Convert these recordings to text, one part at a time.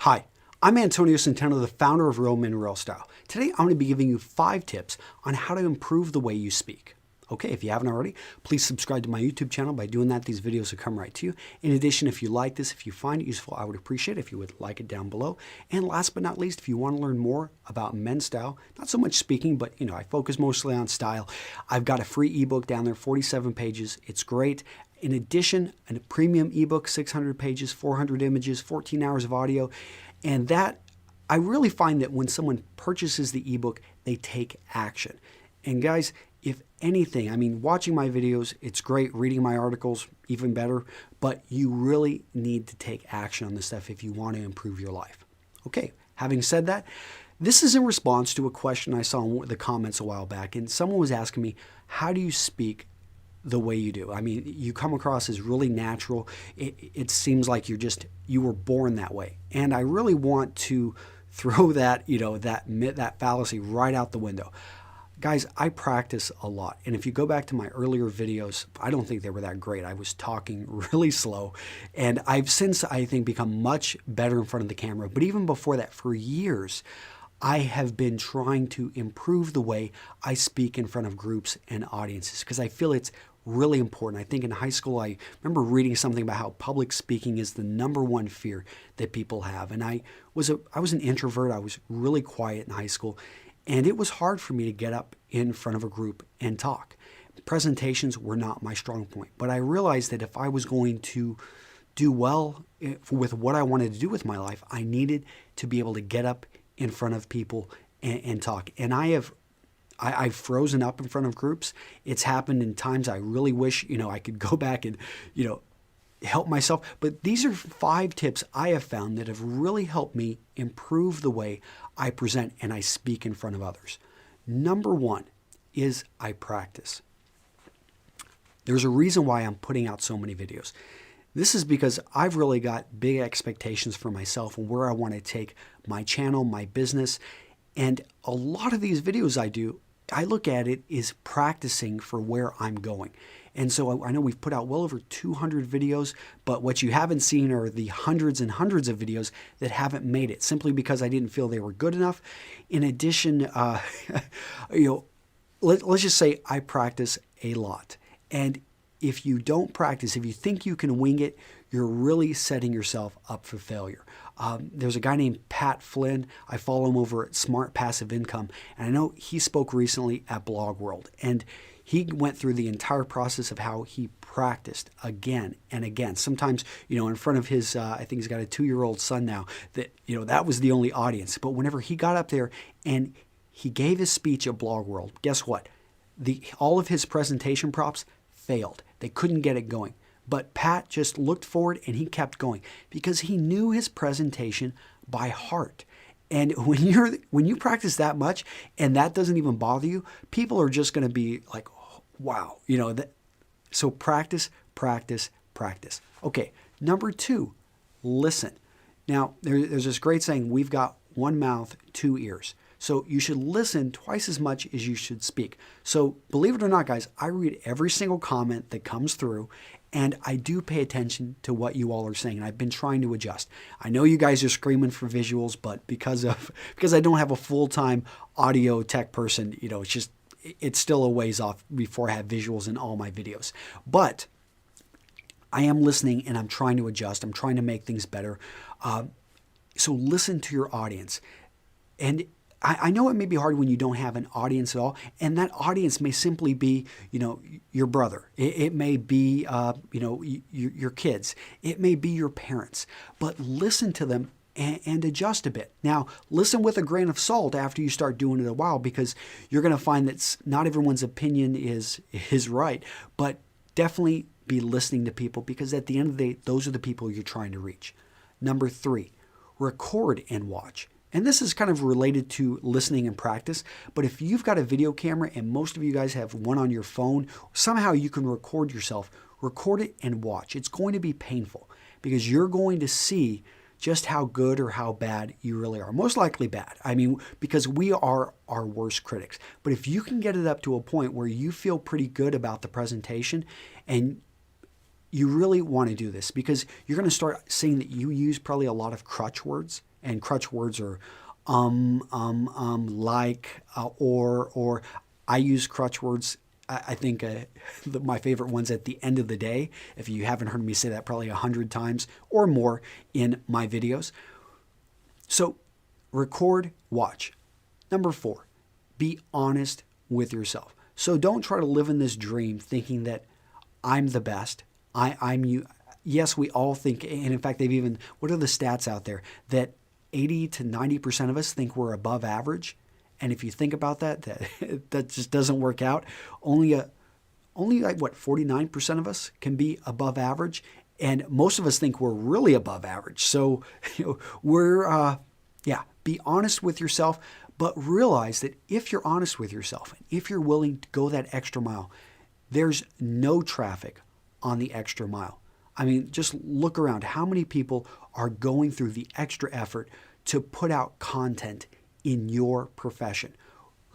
Hi, I'm Antonio Centeno, the founder of Real Men Real Style. Today I'm going to be giving you 5 tips on how to improve the way you speak. Okay, if you haven't already, please subscribe to my YouTube channel. By doing that, these videos will come right to you. In addition, if you like this, if you find it useful, I would appreciate it if you would like it down below. And last but not least, if you want to learn more about men's style, not so much speaking, but I focus mostly on style. I've got a free ebook down there, 47 pages. It's great. In addition, a premium ebook, 600 pages, 400 images, 14 hours of audio. And that, I really find that when someone purchases the ebook, they take action. And guys, if anything, I mean, watching my videos, it's great. Reading my articles, even better. But you really need to take action on this stuff if you want to improve your life. Okay, having said that, this is in response to a question I saw in the comments a while back. And someone was asking me, how do you speak the way you do? I mean, you come across as really natural. It seems like you were born that way. And I really want to throw that, that fallacy right out the window. Guys, I practice a lot. And if you go back to my earlier videos, I don't think they were that great. I was talking really slow. And I've since, I think, become much better in front of the camera. But even before that, for years, I have been trying to improve the way I speak in front of groups and audiences because I feel it's really important. I think in high school, I remember reading something about how public speaking is the #1 fear that people have. And I was an introvert. I was really quiet in high school. And it was hard for me to get up in front of a group and talk. Presentations were not my strong point. But I realized that if I was going to do well with what I wanted to do with my life, I needed to be able to get up in front of people and talk. And I've frozen up in front of groups. It's happened in times I really wish, I could go back and, help myself. But these are 5 tips I have found that have really helped me improve the way I present and I speak in front of others. Number 1 is I practice. There's a reason why I'm putting out so many videos. This is because I've really got big expectations for myself and where I want to take my channel, my business. And a lot of these videos I look at it is practicing for where I'm going. And so I know we've put out well over 200 videos, but what you haven't seen are the hundreds and hundreds of videos that haven't made it simply because I didn't feel they were good enough. In addition, let's just say I practice a lot. And if you don't practice, if you think you can wing it, you're really setting yourself up for failure. There's a guy named Pat Flynn. I follow him over at Smart Passive Income. And I know he spoke recently at Blog World. And he went through the entire process of how he practiced again and again. Sometimes, in front of his, I think he's got a 2-year-old son now, that was the only audience. But whenever he got up there and he gave his speech at Blog World, guess what? All of his presentation props failed. They couldn't get it going. But Pat just looked forward and he kept going because he knew his presentation by heart. And when you practice that much and that doesn't even bother you, people are just going to be like, oh, wow, So practice, practice, practice. Okay, number 2, listen. Now, there's this great saying, we've got 1 mouth, 2 ears. So you should listen twice as much as you should speak. So believe it or not, guys, I read every single comment that comes through, and I do pay attention to what you all are saying, and I've been trying to adjust. I know you guys are screaming for visuals, but because I don't have a full-time audio tech person, it's still a ways off before I have visuals in all my videos. But I am listening, and I'm trying to adjust. I'm trying to make things better. So listen to your audience. And I know it may be hard when you don't have an audience at all, and that audience may simply be, your brother. It may be, your kids. It may be your parents. But listen to them and adjust a bit. Now, listen with a grain of salt after you start doing it a while, because you're going to find that not everyone's opinion is right, but definitely be listening to people, because at the end of the day, those are the people you're trying to reach. Number 3, record and watch. And this is kind of related to listening and practice, but if you've got a video camera, and most of you guys have one on your phone, somehow you can record yourself, record it and watch. It's going to be painful because you're going to see just how good or how bad you really are. Most likely bad. I mean, because we are our worst critics. But if you can get it up to a point where you feel pretty good about the presentation and you really want to do this because you're going to start seeing that you use probably a lot of crutch words, and crutch words are like, or I use crutch words. I think my favorite ones at the end of the day. If you haven't heard me say that probably 100 times or more in my videos. So record, watch. Number 4, be honest with yourself. So don't try to live in this dream thinking that I'm the best. I'm you. Yes, we all think, and in fact, what are the stats out there? That 80 to 90% of us think we're above average. And if you think about that, that just doesn't work out. Only like 49% of us can be above average. And most of us think we're really above average. So be honest with yourself, but realize that if you're honest with yourself, and if you're willing to go that extra mile, there's no traffic on the extra mile. I mean, just look around. How many people are going through the extra effort to put out content in your profession?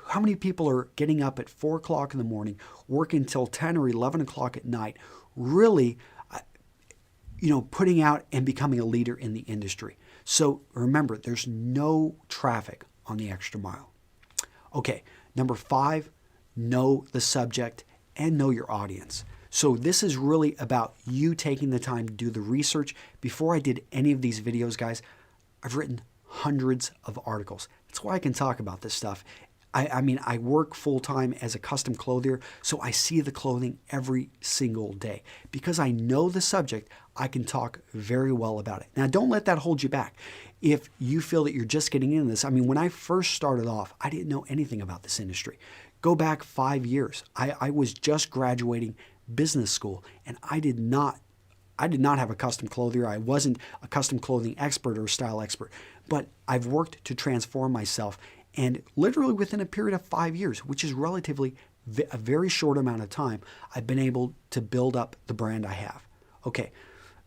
How many people are getting up at 4 o'clock in the morning, working until 10 or 11 o'clock at night, really, putting out and becoming a leader in the industry? So remember, there's no traffic on the extra mile. Okay, number 5, know the subject and know your audience. So this is really about you taking the time to do the research. Before I did any of these videos, guys, I've written hundreds of articles. That's why I can talk about this stuff. I work full-time as a custom clothier, so I see the clothing every single day. Because I know the subject, I can talk very well about it. Now, don't let that hold you back. If you feel that you're just getting into this, when I first started off, I didn't know anything about this industry. Go back 5 years. I was just graduating business school, and I did not have a custom clothier. I wasn't a custom clothing expert or style expert, but I've worked to transform myself. And literally within a period of 5 years, which is relatively a very short amount of time, I've been able to build up the brand I have. Okay,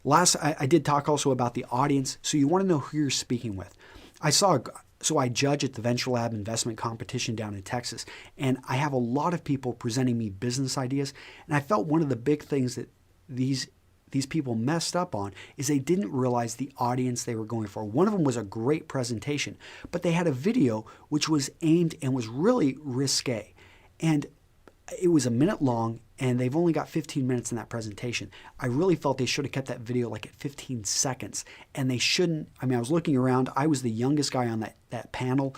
I did talk also about the audience. So you want to know who you're speaking with. So I judge at the Venture Lab investment competition down in Texas, and I have a lot of people presenting me business ideas. And I felt one of the big things that these people messed up on is they didn't realize the audience they were going for. One of them was a great presentation, but they had a video which was aimed and was really risque. And it was a minute long, and they've only got 15 minutes in that presentation. I really felt they should have kept that video like at 15 seconds. And they shouldn't, I was looking around. I was the youngest guy on that panel.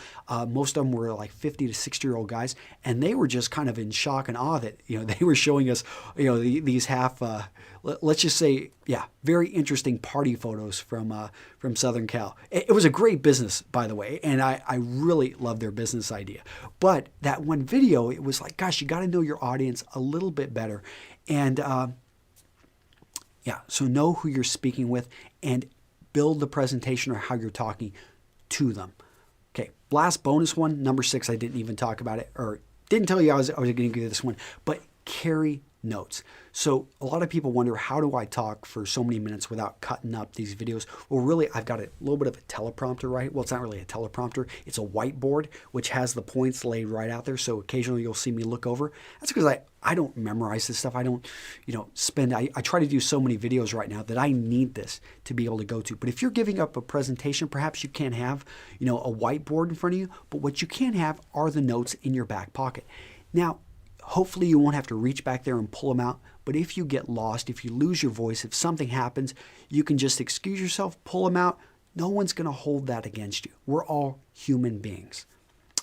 Most of them were like 50 to 60-year-old guys. And they were just kind of in shock and awe that, they were showing us, these half, let's just say, very interesting party photos from Southern Cal. It was a great business, by the way, and I really love their business idea. But that one video, it was like, gosh, you got to know your audience a little bit better. And so know who you're speaking with and build the presentation or how you're talking to them. Okay, last bonus one, number 6, I didn't even talk about it, or didn't tell you I was going to give you this one, but carry notes. So a lot of people wonder, how do I talk for so many minutes without cutting up these videos? Well, really, I've got a little bit of a teleprompter, right? Well, it's not really a teleprompter. It's a whiteboard, which has the points laid right out there. So occasionally you'll see me look over. That's because I don't memorize this stuff. I don't, I try to do so many videos right now that I need this to be able to go to. But if you're giving up a presentation, perhaps you can't have, a whiteboard in front of you, but what you can have are the notes in your back pocket. Now, hopefully you won't have to reach back there and pull them out, but if you get lost, if you lose your voice, if something happens, you can just excuse yourself, pull them out. No one's going to hold that against you. We're all human beings.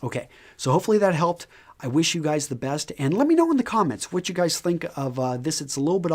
Okay, so hopefully that helped. I wish you guys the best, and let me know in the comments what you guys think of this. It's a little bit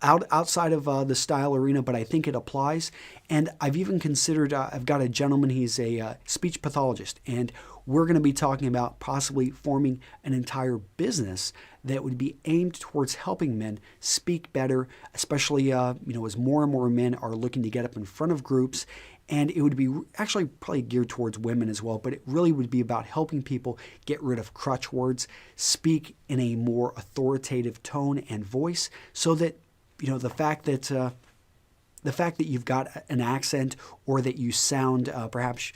outside of the style arena, but I think it applies. And I've even considered, I've got a gentleman, he's a speech pathologist, and we're going to be talking about possibly forming an entire business that would be aimed towards helping men speak better, especially, as more and more men are looking to get up in front of groups. And it would be actually probably geared towards women as well, but it really would be about helping people get rid of crutch words, speak in a more authoritative tone and voice, so that, the fact that you've got an accent or that you sound perhaps,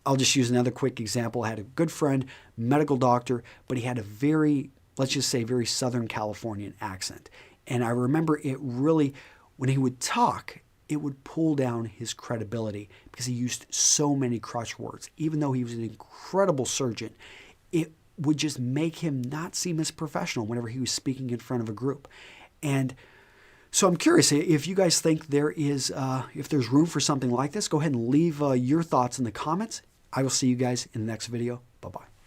I'll just use another quick example. I had a good friend, medical doctor, but he had a very, let's just say, very Southern Californian accent. And I remember it really, when he would talk, it would pull down his credibility because he used so many crutch words. Even though he was an incredible surgeon, it would just make him not seem as professional whenever he was speaking in front of a group. And so I'm curious if you guys think there is, if there's room for something like this. Go ahead and leave your thoughts in the comments. I will see you guys in the next video. Bye-bye.